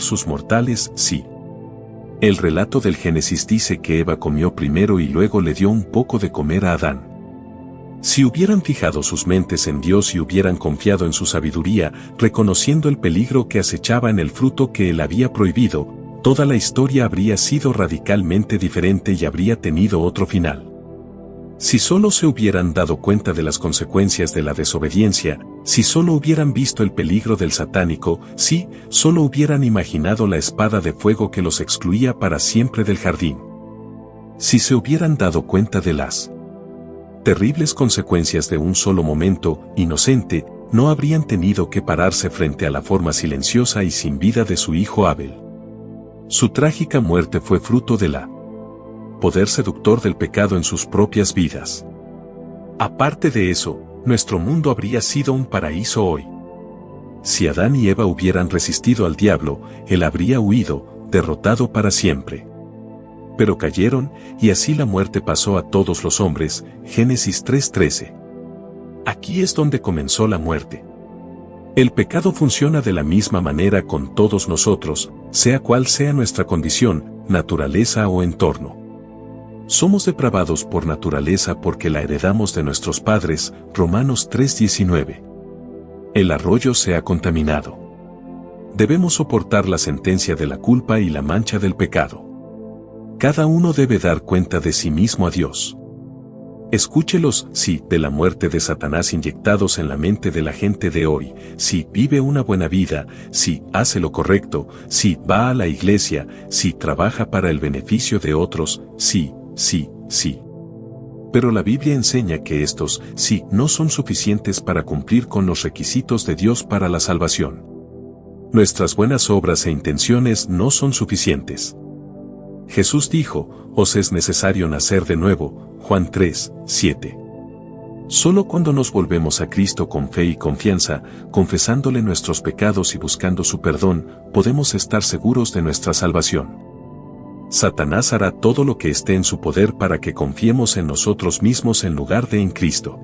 sus mortales, sí. El relato del Génesis dice que Eva comió primero y luego le dio un poco de comer a Adán. Si hubieran fijado sus mentes en Dios y hubieran confiado en su sabiduría, reconociendo el peligro que acechaba en el fruto que él había prohibido, toda la historia habría sido radicalmente diferente y habría tenido otro final. Si solo se hubieran dado cuenta de las consecuencias de la desobediencia, si solo hubieran visto el peligro del satánico, si solo hubieran imaginado la espada de fuego que los excluía para siempre del jardín. Si se hubieran dado cuenta de las terribles consecuencias de un solo momento inocente, no habrían tenido que pararse frente a la forma silenciosa y sin vida de su hijo Abel. Su trágica muerte fue fruto de la poder seductor del pecado en sus propias vidas. Aparte de eso, nuestro mundo habría sido un paraíso hoy. Si Adán y Eva hubieran resistido al diablo, él habría huido, derrotado para siempre. Pero cayeron, y así la muerte pasó a todos los hombres. Génesis 3:13. Aquí es donde comenzó la muerte. El pecado funciona de la misma manera con todos nosotros, sea cual sea nuestra condición, naturaleza o entorno. Somos depravados por naturaleza porque la heredamos de nuestros padres. Romanos 3:19. El arroyo se ha contaminado. Debemos soportar la sentencia de la culpa y la mancha del pecado. Cada uno debe dar cuenta de sí mismo a Dios. Escuche los sí de la muerte de Satanás inyectados en la mente de la gente de hoy. Si vive una buena vida, si hace lo correcto, si va a la iglesia, si trabaja para el beneficio de otros, sí. Pero la Biblia enseña que estos sí no son suficientes para cumplir con los requisitos de Dios para la salvación. Nuestras buenas obras e intenciones no son suficientes. Jesús dijo, os es necesario nacer de nuevo, Juan 3:7. Solo cuando nos volvemos a Cristo con fe y confianza, confesándole nuestros pecados y buscando su perdón, podemos estar seguros de nuestra salvación. Satanás hará todo lo que esté en su poder para que confiemos en nosotros mismos en lugar de en Cristo.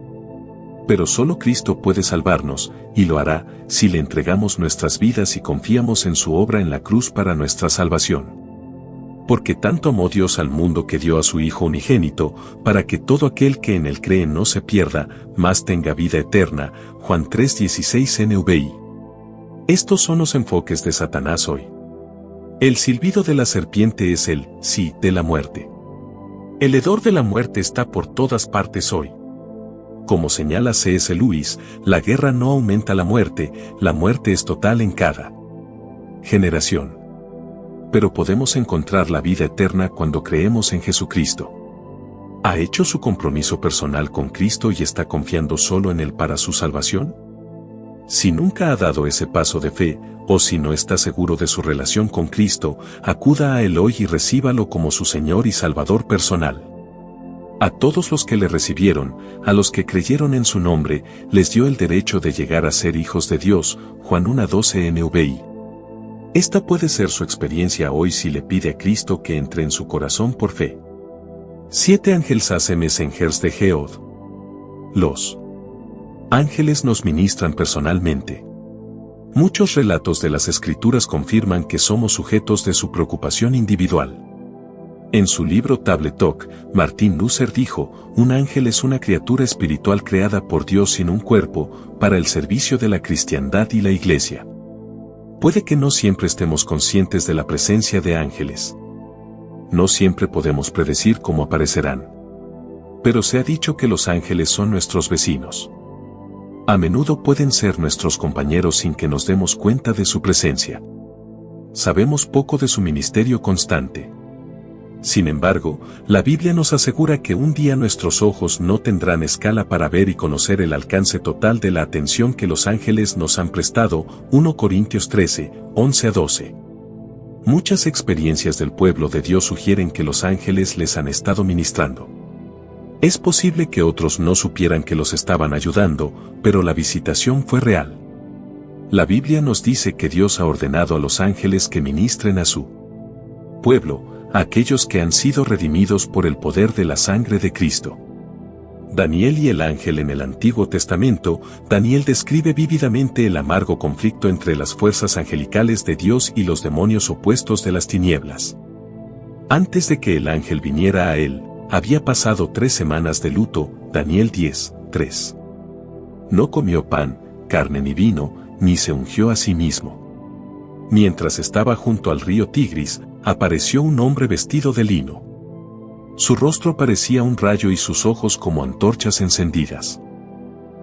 Pero solo Cristo puede salvarnos, y lo hará, si le entregamos nuestras vidas y confiamos en su obra en la cruz para nuestra salvación. Porque tanto amó Dios al mundo que dio a su Hijo unigénito, para que todo aquel que en él cree no se pierda, mas tenga vida eterna. Juan 3:16 NVI. Estos son los enfoques de Satanás hoy. El silbido de la serpiente es el sí de la muerte. El hedor de la muerte está por todas partes hoy. Como señala C.S. Lewis, la guerra no aumenta la muerte es total en cada generación. Pero podemos encontrar la vida eterna cuando creemos en Jesucristo. ¿Ha hecho su compromiso personal con Cristo y está confiando solo en Él para su salvación? Si nunca ha dado ese paso de fe, o si no está seguro de su relación con Cristo, acuda a Él hoy y recíbalo como su Señor y Salvador personal. A todos los que le recibieron, a los que creyeron en su nombre, les dio el derecho de llegar a ser hijos de Dios. Juan 1:12 NVI. Esta puede ser su experiencia hoy si le pide a Cristo que entre en su corazón por fe. 7 Ángeles Messengers de Geod. Los ángeles nos ministran personalmente. Muchos relatos de las Escrituras confirman que somos sujetos de su preocupación individual. En su libro Table Talk, Martin Luther dijo, un ángel es una criatura espiritual creada por Dios sin un cuerpo, para el servicio de la cristiandad y la iglesia. Puede que no siempre estemos conscientes de la presencia de ángeles. No siempre podemos predecir cómo aparecerán. Pero se ha dicho que los ángeles son nuestros vecinos. A menudo pueden ser nuestros compañeros sin que nos demos cuenta de su presencia. Sabemos poco de su ministerio constante. Sin embargo, la Biblia nos asegura que un día nuestros ojos no tendrán escala para ver y conocer el alcance total de la atención que los ángeles nos han prestado. 1 Corintios 13, 11-12. Muchas experiencias del pueblo de Dios sugieren que los ángeles les han estado ministrando. Es posible que otros no supieran que los estaban ayudando, pero la visitación fue real. La Biblia nos dice que Dios ha ordenado a los ángeles que ministren a su pueblo, a aquellos que han sido redimidos por el poder de la sangre de Cristo. Daniel y el ángel. En el Antiguo Testamento, Daniel describe vívidamente el amargo conflicto entre las fuerzas angelicales de Dios y los demonios opuestos de las tinieblas. Antes de que el ángel viniera a él, había pasado 3 semanas de luto. Daniel 10:3. No comió pan, carne ni vino, ni se ungió a sí mismo. Mientras estaba junto al río Tigris, apareció un hombre vestido de lino. Su rostro parecía un rayo y sus ojos como antorchas encendidas.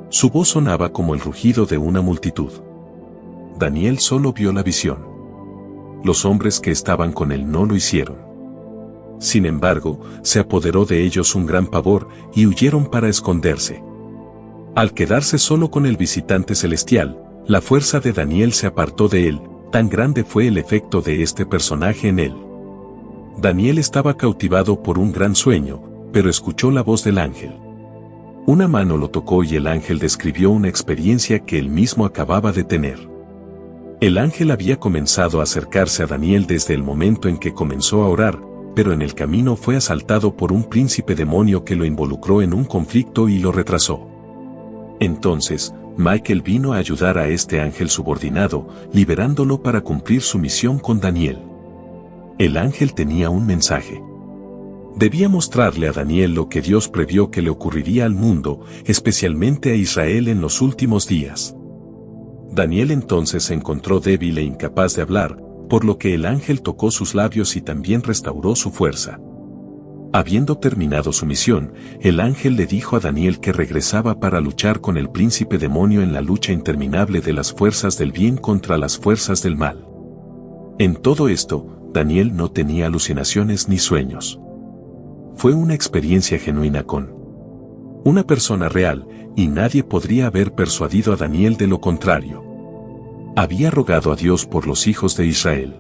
Su voz sonaba como el rugido de una multitud. Daniel solo vio la visión. Los hombres que estaban con él no lo hicieron. Sin embargo, se apoderó de ellos un gran pavor y huyeron para esconderse. Al quedarse solo con el visitante celestial, la fuerza de Daniel se apartó de él, tan grande fue el efecto de este personaje en él. Daniel estaba cautivado por un gran sueño, pero escuchó la voz del ángel. Una mano lo tocó y el ángel describió una experiencia que él mismo acababa de tener. El ángel había comenzado a acercarse a Daniel desde el momento en que comenzó a orar, pero en el camino fue asaltado por un príncipe demonio que lo involucró en un conflicto y lo retrasó. Entonces, Michael vino a ayudar a este ángel subordinado, liberándolo para cumplir su misión con Daniel. El ángel tenía un mensaje. Debía mostrarle a Daniel lo que Dios previó que le ocurriría al mundo, especialmente a Israel en los últimos días. Daniel entonces se encontró débil e incapaz de hablar, por lo que el ángel tocó sus labios y también restauró su fuerza. Habiendo terminado su misión, el ángel le dijo a Daniel que regresaba para luchar con el príncipe demonio en la lucha interminable de las fuerzas del bien contra las fuerzas del mal. En todo esto, Daniel no tenía alucinaciones ni sueños. Fue una experiencia genuina con una persona real, y nadie podría haber persuadido a Daniel de lo contrario. Había rogado a Dios por los hijos de Israel.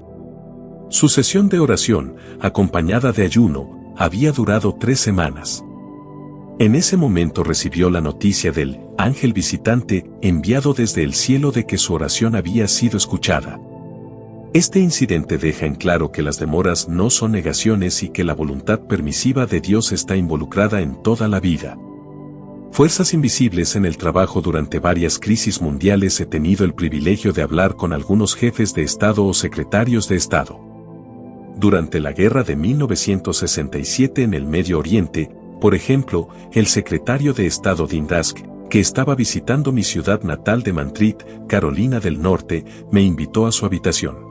Su sesión de oración, acompañada de ayuno, había durado 3 semanas. En ese momento recibió la noticia del ángel visitante enviado desde el cielo de que su oración había sido escuchada. Este incidente deja en claro que las demoras no son negaciones y que la voluntad permisiva de Dios está involucrada en toda la vida. Fuerzas invisibles en el trabajo. Durante varias crisis mundiales he tenido el privilegio de hablar con algunos jefes de Estado o secretarios de Estado. Durante la guerra de 1967 en el Medio Oriente, por ejemplo, el secretario de Estado Dean Rusk, que estaba visitando mi ciudad natal de Mantrit, Carolina del Norte, me invitó a su habitación.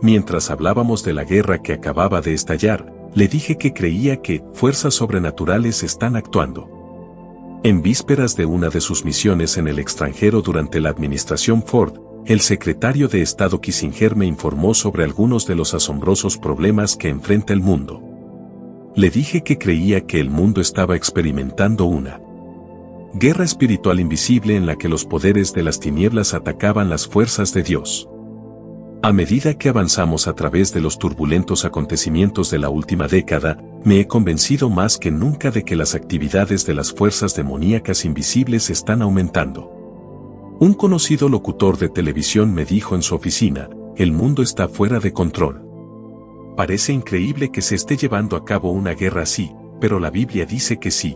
Mientras hablábamos de la guerra que acababa de estallar, le dije que creía que fuerzas sobrenaturales están actuando. En vísperas de una de sus misiones en el extranjero durante la administración Ford, el secretario de Estado Kissinger me informó sobre algunos de los asombrosos problemas que enfrenta el mundo. Le dije que creía que el mundo estaba experimentando una guerra espiritual invisible en la que los poderes de las tinieblas atacaban las fuerzas de Dios. A medida que avanzamos a través de los turbulentos acontecimientos de la última década, me he convencido más que nunca de que las actividades de las fuerzas demoníacas invisibles están aumentando. Un conocido locutor de televisión me dijo en su oficina, el mundo está fuera de control. Parece increíble que se esté llevando a cabo una guerra así, pero la Biblia dice que sí.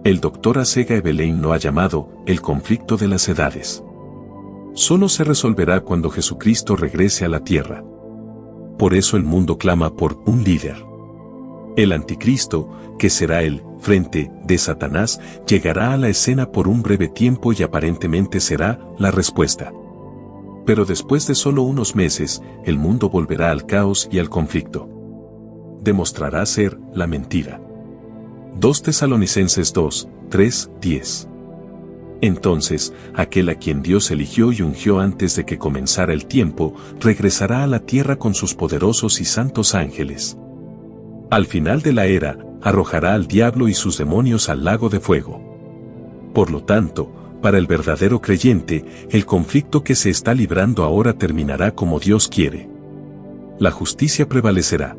El Dr. Asega Evelyn lo ha llamado el conflicto de las edades. Solo se resolverá cuando Jesucristo regrese a la tierra. Por eso el mundo clama por un líder. El anticristo, que será el frente de Satanás, llegará a la escena por un breve tiempo y aparentemente será la respuesta. Pero después de solo unos meses, el mundo volverá al caos y al conflicto. Demostrará ser la mentira. 2 Tesalonicenses 2, 3, 10. Entonces, aquel a quien Dios eligió y ungió antes de que comenzara el tiempo, regresará a la tierra con sus poderosos y santos ángeles. Al final de la era, arrojará al diablo y sus demonios al lago de fuego. Por lo tanto, para el verdadero creyente, el conflicto que se está librando ahora terminará como Dios quiere. La justicia prevalecerá.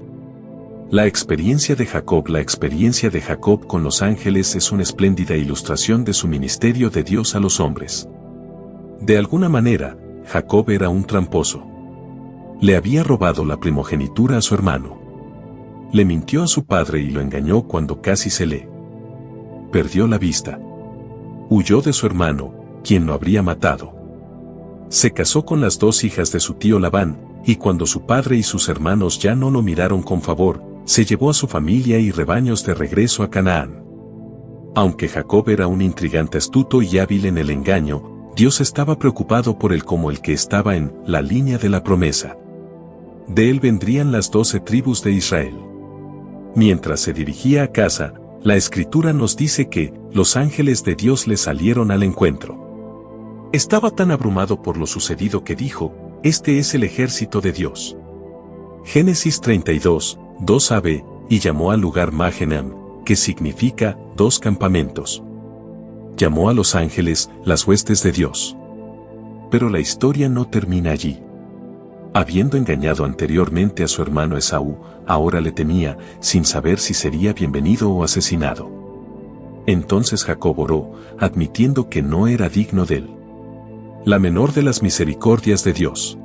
La experiencia de Jacob con los ángeles es una espléndida ilustración de su ministerio de Dios a los hombres. De alguna manera, Jacob era un tramposo. Le había robado la primogenitura a su hermano. Le mintió a su padre y lo engañó cuando casi se le perdió la vista. Huyó de su hermano, quien lo habría matado. Se casó con las 2 hijas de su tío Labán, y cuando su padre y sus hermanos ya no lo miraron con favor, se llevó a su familia y rebaños de regreso a Canaán. Aunque Jacob era un intrigante astuto y hábil en el engaño, Dios estaba preocupado por él como el que estaba en la línea de la promesa. De él vendrían las 12 tribus de Israel. Mientras se dirigía a casa, la Escritura nos dice que los ángeles de Dios le salieron al encuentro. Estaba tan abrumado por lo sucedido que dijo: «Este es el ejército de Dios». Génesis 32, 2ab, y llamó al lugar Magenam, que significa 2 campamentos. Llamó a los ángeles las huestes de Dios. Pero la historia no termina allí. Habiendo engañado anteriormente a su hermano Esaú, ahora le temía, sin saber si sería bienvenido o asesinado. Entonces Jacob oró, admitiendo que no era digno de él. La menor de las misericordias de Dios.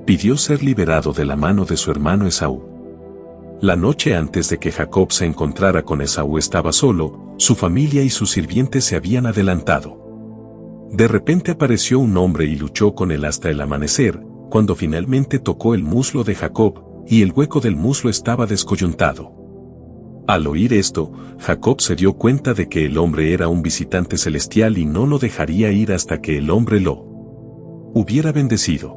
Pidió ser liberado de la mano de su hermano Esaú. La noche antes de que Jacob se encontrara con Esaú estaba solo, su familia y sus sirvientes se habían adelantado. De repente apareció un hombre y luchó con él hasta el amanecer, cuando finalmente tocó el muslo de Jacob, y el hueco del muslo estaba descoyuntado. Al oír esto, Jacob se dio cuenta de que el hombre era un visitante celestial y no lo dejaría ir hasta que el hombre lo hubiera bendecido.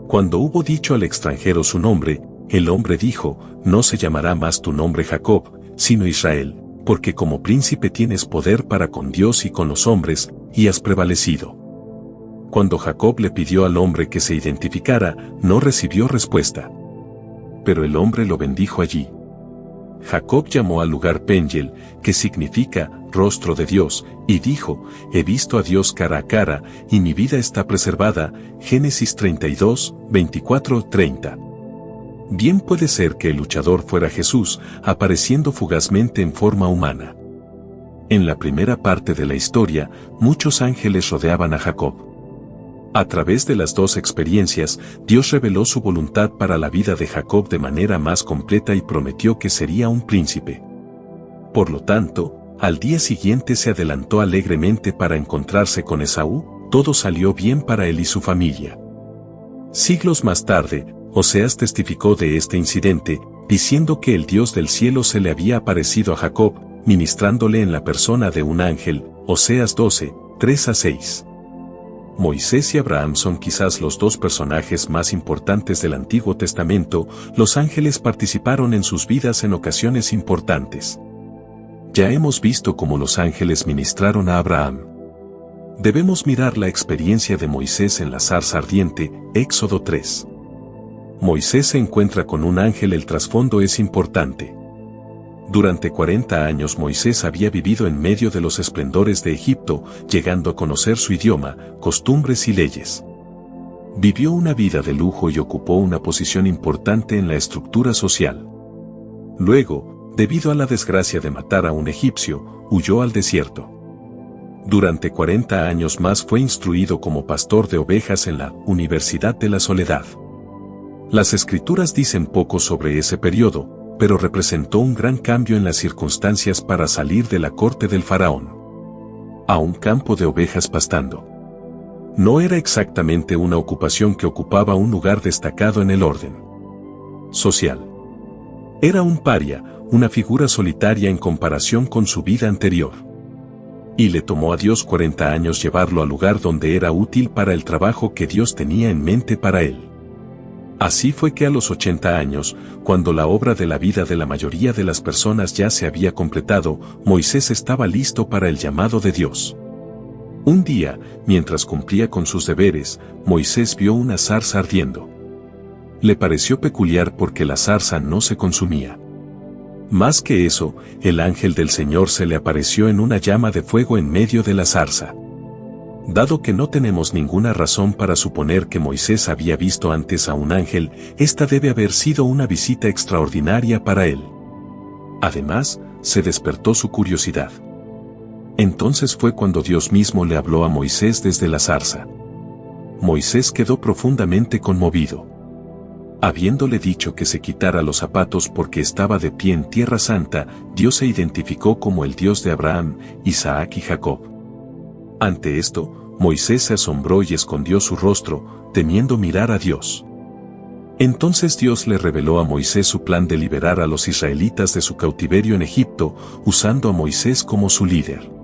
Cuando hubo dicho al extranjero su nombre, el hombre dijo: «No se llamará más tu nombre Jacob, sino Israel, porque como príncipe tienes poder para con Dios y con los hombres, y has prevalecido». Cuando Jacob le pidió al hombre que se identificara, no recibió respuesta. Pero el hombre lo bendijo allí. Jacob llamó al lugar Peniel, que significa rostro de Dios, y dijo: «He visto a Dios cara a cara, y mi vida está preservada». Génesis 32, 24-30. Bien puede ser que el luchador fuera Jesús, apareciendo fugazmente en forma humana. En la primera parte de la historia, muchos ángeles rodeaban a Jacob. A través de las 2 experiencias, Dios reveló su voluntad para la vida de Jacob de manera más completa y prometió que sería un príncipe. Por lo tanto, al día siguiente se adelantó alegremente para encontrarse con Esaú. Todo salió bien para él y su familia. Siglos más tarde, Oseas testificó de este incidente, diciendo que el Dios del cielo se le había aparecido a Jacob, ministrándole en la persona de un ángel. Oseas 12, 3-6. Moisés y Abraham son quizás los 2 personajes más importantes del Antiguo Testamento. Los ángeles participaron en sus vidas en ocasiones importantes. Ya hemos visto cómo los ángeles ministraron a Abraham. Debemos mirar la experiencia de Moisés en la zarza ardiente, Éxodo 3. Moisés se encuentra con un ángel. El trasfondo es importante. Durante 40 años Moisés había vivido en medio de los esplendores de Egipto, llegando a conocer su idioma, costumbres y leyes. Vivió una vida de lujo y ocupó una posición importante en la estructura social. Luego, debido a la desgracia de matar a un egipcio, huyó al desierto. Durante 40 años más fue instruido como pastor de ovejas en la Universidad de la Soledad. Las Escrituras dicen poco sobre ese periodo, pero representó un gran cambio en las circunstancias para salir de la corte del faraón a un campo de ovejas pastando. No era exactamente una ocupación que ocupaba un lugar destacado en el orden social. Era un paria, una figura solitaria en comparación con su vida anterior. Y le tomó a Dios 40 años llevarlo al lugar donde era útil para el trabajo que Dios tenía en mente para él. Así fue que a los 80 años, cuando la obra de la vida de la mayoría de las personas ya se había completado, Moisés estaba listo para el llamado de Dios. Un día, mientras cumplía con sus deberes, Moisés vio una zarza ardiendo. Le pareció peculiar porque la zarza no se consumía. Más que eso, el ángel del Señor se le apareció en una llama de fuego en medio de la zarza. Dado que no tenemos ninguna razón para suponer que Moisés había visto antes a un ángel, esta debe haber sido una visita extraordinaria para él. Además, se despertó su curiosidad. Entonces fue cuando Dios mismo le habló a Moisés desde la zarza. Moisés quedó profundamente conmovido. Habiéndole dicho que se quitara los zapatos porque estaba de pie en tierra santa, Dios se identificó como el Dios de Abraham, Isaac y Jacob. Ante esto, Moisés se asombró y escondió su rostro, temiendo mirar a Dios. Entonces Dios le reveló a Moisés su plan de liberar a los israelitas de su cautiverio en Egipto, usando a Moisés como su líder.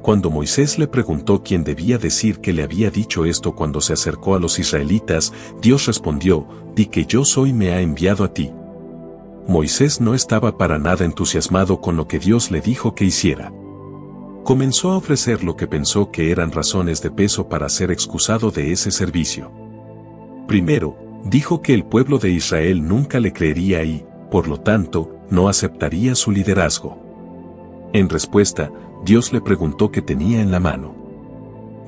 Cuando Moisés le preguntó quién debía decir que le había dicho esto cuando se acercó a los israelitas, Dios respondió: «Di que yo soy me ha enviado a ti». Moisés no estaba para nada entusiasmado con lo que Dios le dijo que hiciera. Comenzó a ofrecer lo que pensó que eran razones de peso para ser excusado de ese servicio. Primero, dijo que el pueblo de Israel nunca le creería y, por lo tanto, no aceptaría su liderazgo. En respuesta, Dios le preguntó qué tenía en la mano.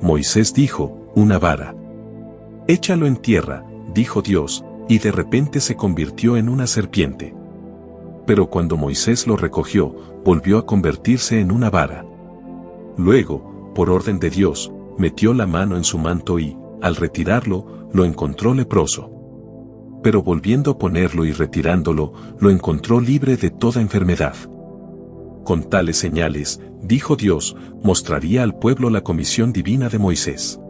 Moisés dijo: «Una vara». «Échalo en tierra», dijo Dios, y de repente se convirtió en una serpiente. Pero cuando Moisés lo recogió, volvió a convertirse en una vara. Luego, por orden de Dios, metió la mano en su manto y, al retirarlo, lo encontró leproso. Pero volviendo a ponerlo y retirándolo, lo encontró libre de toda enfermedad. Con tales señales, dijo Dios, mostraría al pueblo la comisión divina de Moisés.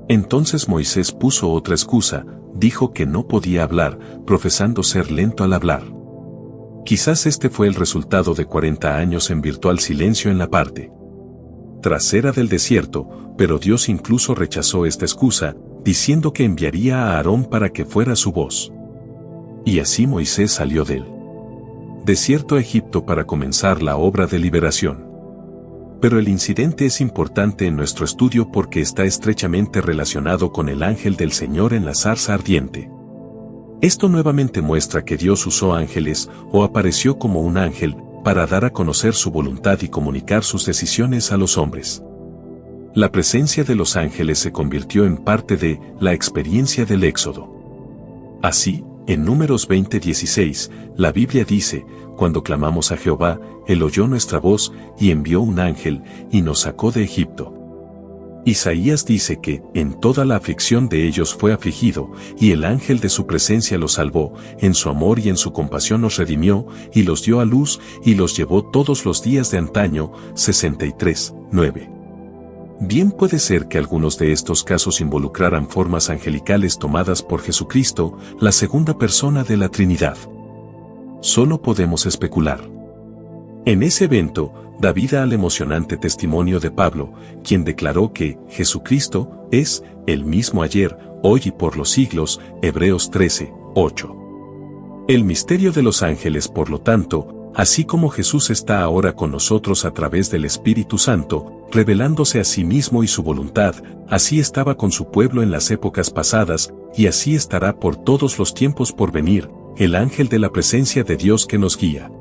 Entonces Moisés puso otra excusa, dijo que no podía hablar, profesando ser lento al hablar. Quizás este fue el resultado de 40 años en virtual silencio en la parte trasera del desierto, pero Dios incluso rechazó esta excusa, diciendo que enviaría a Aarón para que fuera su voz. Y así Moisés salió del desierto a Egipto para comenzar la obra de liberación. Pero el incidente es importante en nuestro estudio porque está estrechamente relacionado con el ángel del Señor en la zarza ardiente. Esto nuevamente muestra que Dios usó ángeles o apareció como un ángel para dar a conocer su voluntad y comunicar sus decisiones a los hombres. La presencia de los ángeles se convirtió en parte de la experiencia del Éxodo. Así, en Números 20:16, la Biblia dice: «Cuando clamamos a Jehová, Él oyó nuestra voz y envió un ángel y nos sacó de Egipto». Isaías dice que, en toda la aflicción de ellos fue afligido, y el ángel de su presencia los salvó, en su amor y en su compasión los redimió, y los dio a luz, y los llevó todos los días de antaño. 63:9. Bien puede ser que algunos de estos casos involucraran formas angelicales tomadas por Jesucristo, la segunda persona de la Trinidad. Solo podemos especular. En ese evento, da vida al emocionante testimonio de Pablo, quien declaró que Jesucristo es el mismo ayer, hoy y por los siglos. Hebreos 13:8. El misterio de los ángeles, por lo tanto, así como Jesús está ahora con nosotros a través del Espíritu Santo, revelándose a sí mismo y su voluntad, así estaba con su pueblo en las épocas pasadas, y así estará por todos los tiempos por venir, el ángel de la presencia de Dios que nos guía.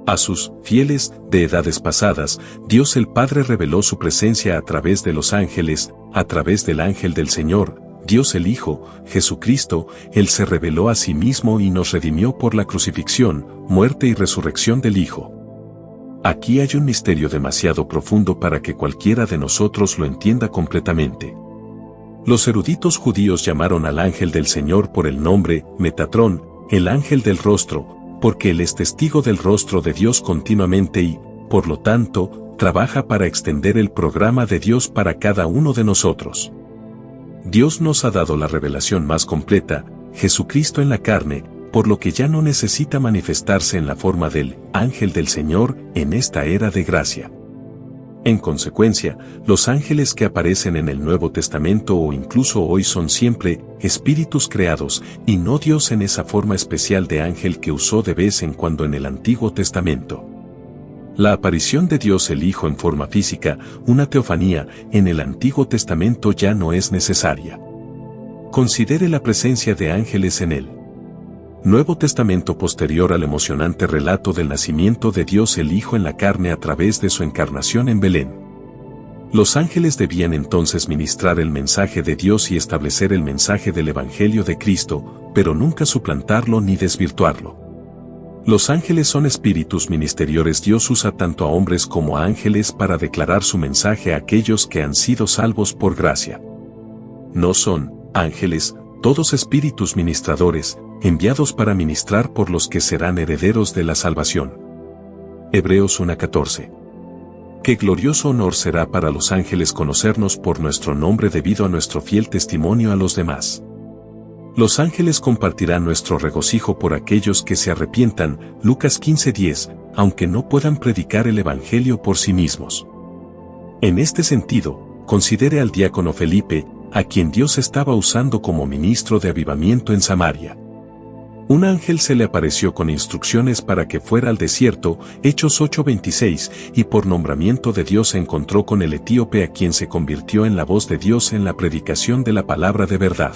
A sus fieles de edades pasadas, Dios el Padre reveló su presencia a través de los ángeles, a través del ángel del Señor, Dios el Hijo, Jesucristo. Él se reveló a sí mismo y nos redimió por la crucifixión, muerte y resurrección del Hijo. Aquí hay un misterio demasiado profundo para que cualquiera de nosotros lo entienda completamente. Los eruditos judíos llamaron al ángel del Señor por el nombre Metatrón, el ángel del rostro, porque Él es testigo del rostro de Dios continuamente y, por lo tanto, trabaja para extender el programa de Dios para cada uno de nosotros. Dios nos ha dado la revelación más completa, Jesucristo en la carne, por lo que ya no necesita manifestarse en la forma del ángel del Señor en esta era de gracia. En consecuencia, los ángeles que aparecen en el Nuevo Testamento o incluso hoy son siempre espíritus creados y no Dios en esa forma especial de ángel que usó de vez en cuando en el Antiguo Testamento. La aparición de Dios el Hijo en forma física, una teofanía, en el Antiguo Testamento ya no es necesaria. Considere la presencia de ángeles en el Nuevo Testamento posterior al emocionante relato del nacimiento de Dios el Hijo en la carne a través de su encarnación en Belén. Los ángeles debían entonces ministrar el mensaje de Dios y establecer el mensaje del Evangelio de Cristo, pero nunca suplantarlo ni desvirtuarlo. Los ángeles son espíritus ministeriores. Dios usa tanto a hombres como a ángeles para declarar su mensaje a aquellos que han sido salvos por gracia. No son ángeles todos espíritus ministradores, enviados para ministrar por los que serán herederos de la salvación. Hebreos 1:14. Qué glorioso honor será para los ángeles conocernos por nuestro nombre debido a nuestro fiel testimonio a los demás. Los ángeles compartirán nuestro regocijo por aquellos que se arrepientan, Lucas 15:10, aunque no puedan predicar el Evangelio por sí mismos. En este sentido, considere al diácono Felipe, a quien Dios estaba usando como ministro de avivamiento en Samaria. Un ángel se le apareció con instrucciones para que fuera al desierto, Hechos 8:26, y por nombramiento de Dios se encontró con el etíope a quien se convirtió en la voz de Dios en la predicación de la palabra de verdad.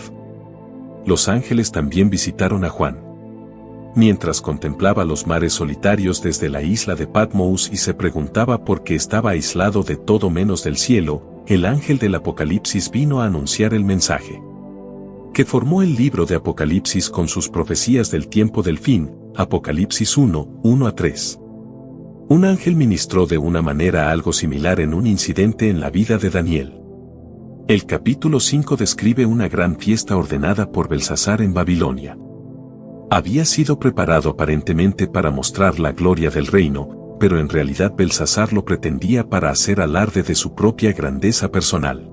Los ángeles también visitaron a Juan. Mientras contemplaba los mares solitarios desde la isla de Patmos y se preguntaba por qué estaba aislado de todo menos del cielo, el ángel del Apocalipsis vino a anunciar el mensaje que formó el libro de Apocalipsis con sus profecías del tiempo del fin, Apocalipsis 1:1-3. Un ángel ministró de una manera algo similar en un incidente en la vida de Daniel. El capítulo 5 describe una gran fiesta ordenada por Belsasar en Babilonia. Había sido preparado aparentemente para mostrar la gloria del reino, pero en realidad Belsasar lo pretendía para hacer alarde de su propia grandeza personal.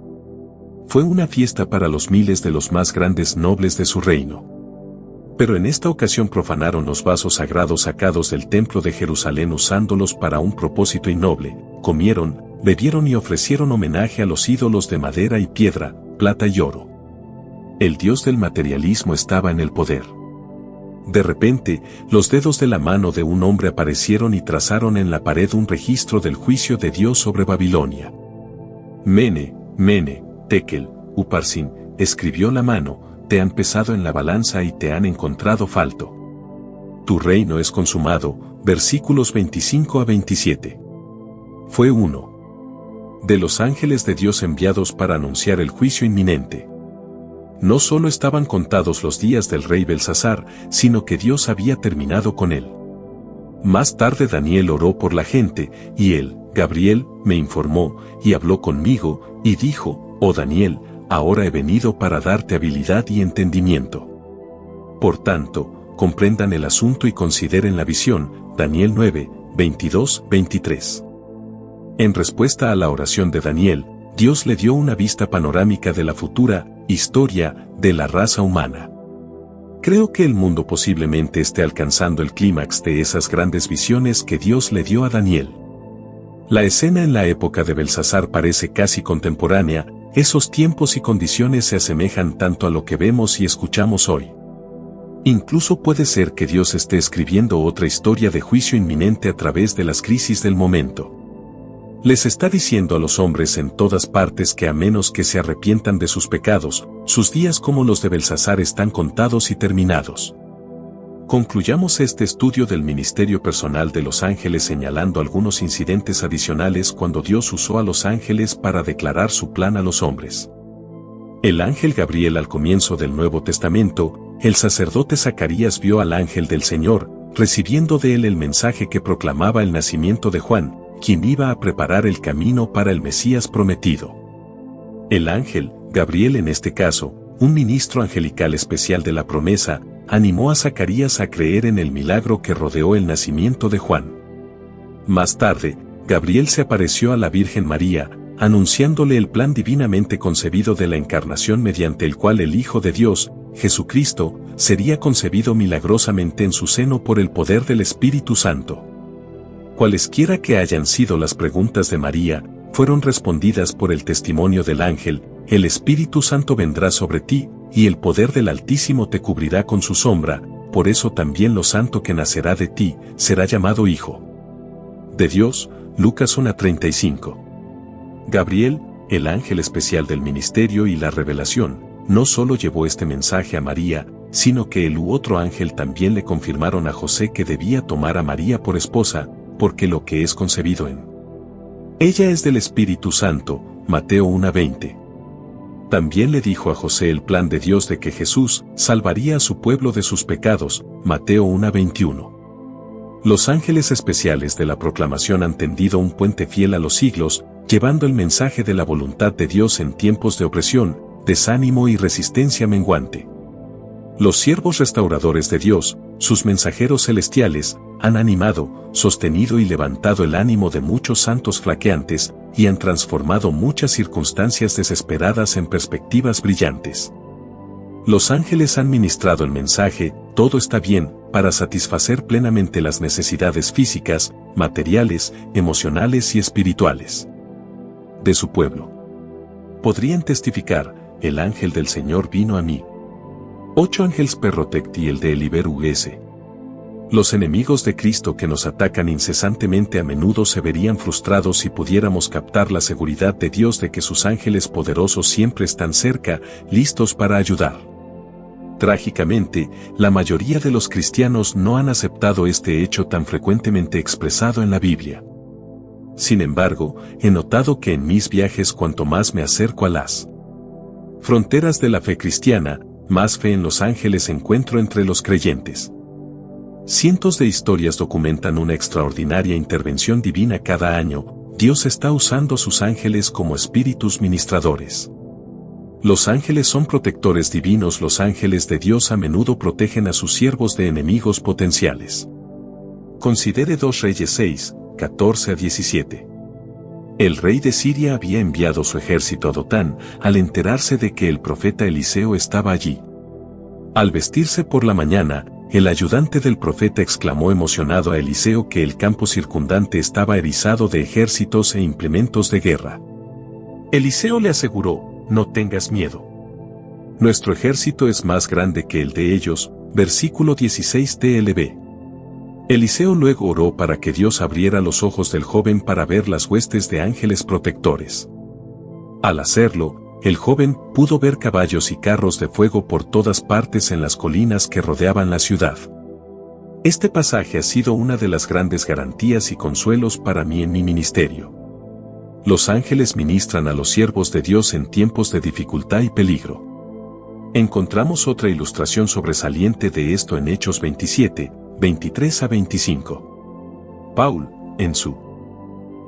Fue una fiesta para los miles de los más grandes nobles de su reino. Pero en esta ocasión profanaron los vasos sagrados sacados del templo de Jerusalén usándolos para un propósito innoble, comieron, bebieron y ofrecieron homenaje a los ídolos de madera y piedra, plata y oro. El dios del materialismo estaba en el poder. De repente, los dedos de la mano de un hombre aparecieron y trazaron en la pared un registro del juicio de Dios sobre Babilonia. Mene, Mene, Tekel, Uparsin, escribió la mano, te han pesado en la balanza y te han encontrado falto. Tu reino es consumado, versículos 25-27. Fue uno de los ángeles de Dios enviados para anunciar el juicio inminente. No solo estaban contados los días del rey Belsasar, sino que Dios había terminado con él. Más tarde Daniel oró por la gente, y él, Gabriel, me informó, y habló conmigo, y dijo, oh Daniel, ahora he venido para darte habilidad y entendimiento. Por tanto, comprendan el asunto y consideren la visión, Daniel 9, 22-23. En respuesta a la oración de Daniel, Dios le dio una vista panorámica de la futura historia de la raza humana. Creo que el mundo posiblemente esté alcanzando el clímax de esas grandes visiones que Dios le dio a Daniel. La escena en la época de Belsasar parece casi contemporánea, esos tiempos y condiciones se asemejan tanto a lo que vemos y escuchamos hoy. Incluso puede ser que Dios esté escribiendo otra historia de juicio inminente a través de las crisis del momento. Les está diciendo a los hombres en todas partes que a menos que se arrepientan de sus pecados, sus días como los de Belsasar están contados y terminados. Concluyamos este estudio del ministerio personal de los ángeles señalando algunos incidentes adicionales cuando Dios usó a los ángeles para declarar su plan a los hombres. El ángel Gabriel al comienzo del Nuevo Testamento, el sacerdote Zacarías vio al ángel del Señor, recibiendo de él el mensaje que proclamaba el nacimiento de Juan, quien iba a preparar el camino para el Mesías prometido. El ángel, Gabriel en este caso, un ministro angelical especial de la promesa, animó a Zacarías a creer en el milagro que rodeó el nacimiento de Juan. Más tarde, Gabriel se apareció a la Virgen María, anunciándole el plan divinamente concebido de la encarnación mediante el cual el Hijo de Dios, Jesucristo, sería concebido milagrosamente en su seno por el poder del Espíritu Santo. Cualesquiera que hayan sido las preguntas de María, fueron respondidas por el testimonio del ángel, el Espíritu Santo vendrá sobre ti, y el poder del Altísimo te cubrirá con su sombra, por eso también lo santo que nacerá de ti, será llamado Hijo de Dios, Lucas 1:35. Gabriel, el ángel especial del ministerio y la revelación, no solo llevó este mensaje a María, sino que el otro ángel también le confirmaron a José que debía tomar a María por esposa, porque lo que es concebido en ella es del Espíritu Santo, Mateo 1:20. También le dijo a José el plan de Dios de que Jesús salvaría a su pueblo de sus pecados, Mateo 1:21. Los ángeles especiales de la proclamación han tendido un puente fiel a los siglos, llevando el mensaje de la voluntad de Dios en tiempos de opresión, desánimo y resistencia menguante. Los siervos restauradores de Dios, sus mensajeros celestiales, han animado, sostenido y levantado el ánimo de muchos santos flaqueantes, y han transformado muchas circunstancias desesperadas en perspectivas brillantes. Los ángeles han ministrado el mensaje, todo está bien, para satisfacer plenamente las necesidades físicas, materiales, emocionales y espirituales de su pueblo. Podrían testificar, el ángel del Señor vino a mí. 8 ángeles protecti el de Eliber US. Los enemigos de Cristo que nos atacan incesantemente a menudo se verían frustrados si pudiéramos captar la seguridad de Dios de que sus ángeles poderosos siempre están cerca, listos para ayudar. Trágicamente, la mayoría de los cristianos no han aceptado este hecho tan frecuentemente expresado en la Biblia. Sin embargo, he notado que en mis viajes cuanto más me acerco a las fronteras de la fe cristiana, más fe en los ángeles encuentro entre los creyentes. Cientos de historias documentan una extraordinaria intervención divina cada año. Dios está usando sus ángeles como espíritus ministradores. Los ángeles son protectores divinos. Los ángeles de Dios a menudo protegen a sus siervos de enemigos potenciales. Considere 2 Reyes 6, 14 a 17. El rey de Siria había enviado su ejército a Dotán al enterarse de que el profeta Eliseo estaba allí. Al vestirse por la mañana, el ayudante del profeta exclamó emocionado a Eliseo que el campo circundante estaba erizado de ejércitos e implementos de guerra. Eliseo le aseguró, no tengas miedo. Nuestro ejército es más grande que el de ellos, versículo 16 TLB. Eliseo luego oró para que Dios abriera los ojos del joven para ver las huestes de ángeles protectores. Al hacerlo, el joven pudo ver caballos y carros de fuego por todas partes en las colinas que rodeaban la ciudad. Este pasaje ha sido una de las grandes garantías y consuelos para mí en mi ministerio. Los ángeles ministran a los siervos de Dios en tiempos de dificultad y peligro. Encontramos otra ilustración sobresaliente de esto en Hechos 27, 23 a 25. Paul, en su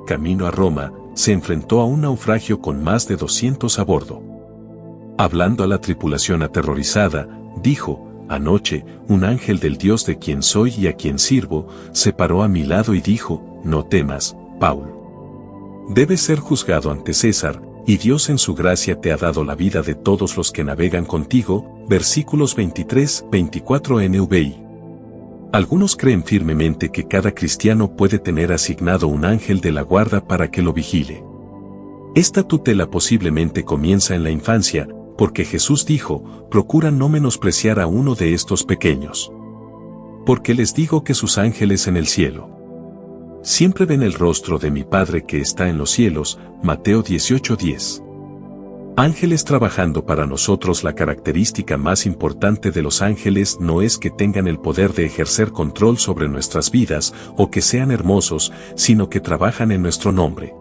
camino a Roma, se enfrentó a un naufragio con más de 200 a bordo. Hablando a la tripulación aterrorizada, dijo, anoche, un ángel del Dios de quien soy y a quien sirvo, se paró a mi lado y dijo, no temas, Paul. Debes ser juzgado ante César, y Dios en su gracia te ha dado la vida de todos los que navegan contigo, versículos 23, 24 NVI. Algunos creen firmemente que cada cristiano puede tener asignado un ángel de la guarda para que lo vigile. Esta tutela posiblemente comienza en la infancia, porque Jesús dijo, procura no menospreciar a uno de estos pequeños. Porque les digo que sus ángeles en el cielo siempre ven el rostro de mi Padre que está en los cielos, Mateo 18:10. Ángeles trabajando para nosotros. La característica más importante de los ángeles no es que tengan el poder de ejercer control sobre nuestras vidas o que sean hermosos, sino que trabajan en nuestro nombre.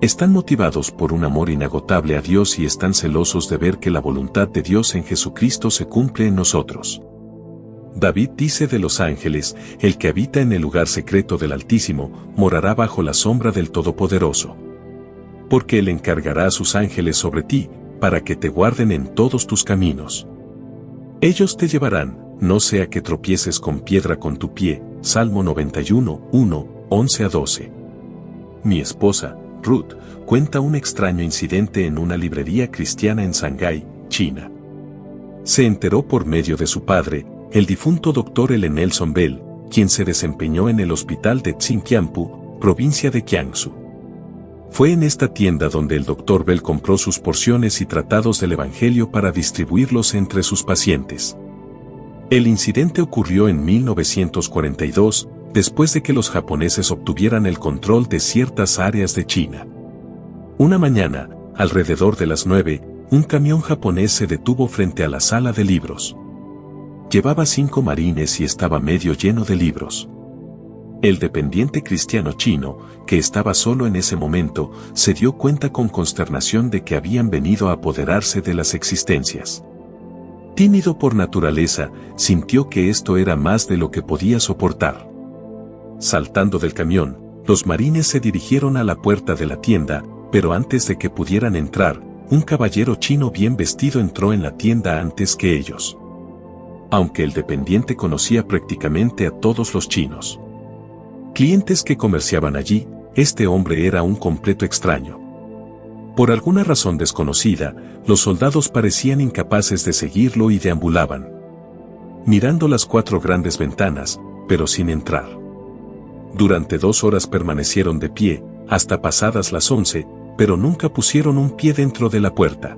Están motivados por un amor inagotable a Dios y están celosos de ver que la voluntad de Dios en Jesucristo se cumple en nosotros. David dice de los ángeles, el que habita en el lugar secreto del Altísimo, morará bajo la sombra del Todopoderoso. Porque Él encargará a sus ángeles sobre ti, para que te guarden en todos tus caminos. Ellos te llevarán, no sea que tropieces con piedra con tu pie, Salmo 91, 1, 11 a 12. Mi esposa, Ruth, cuenta un extraño incidente en una librería cristiana en Shanghái, China. Se enteró por medio de su padre, el difunto Dr. L. Nelson Bell, quien se desempeñó en el hospital de Xinjiang, provincia de Jiangsu. Fue en esta tienda donde el Dr. Bell compró sus porciones y tratados del Evangelio para distribuirlos entre sus pacientes. El incidente ocurrió en 1942, después de que los japoneses obtuvieran el control de ciertas áreas de China. Una mañana, alrededor de las 9, un camión japonés se detuvo frente a la sala de libros. Llevaba 5 marines y estaba medio lleno de libros. El dependiente cristiano chino, que estaba solo en ese momento, se dio cuenta con consternación de que habían venido a apoderarse de las existencias. Tímido por naturaleza, sintió que esto era más de lo que podía soportar. Saltando del camión, los marines se dirigieron a la puerta de la tienda, pero antes de que pudieran entrar, un caballero chino bien vestido entró en la tienda antes que ellos. aunque el dependiente conocía prácticamente a todos los chinos. Clientes que comerciaban allí, este hombre era un completo extraño. Por alguna razón desconocida, los soldados parecían incapaces de seguirlo y deambulaban mirando las 4 grandes ventanas, pero sin entrar. Durante 2 horas permanecieron de pie, hasta pasadas las 11, pero nunca pusieron un pie dentro de la puerta.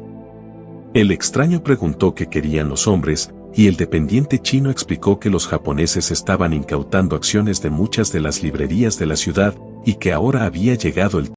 El extraño preguntó qué querían los hombres, y el dependiente chino explicó que los japoneses estaban incautando acciones de muchas de las librerías de la ciudad, y que ahora había llegado el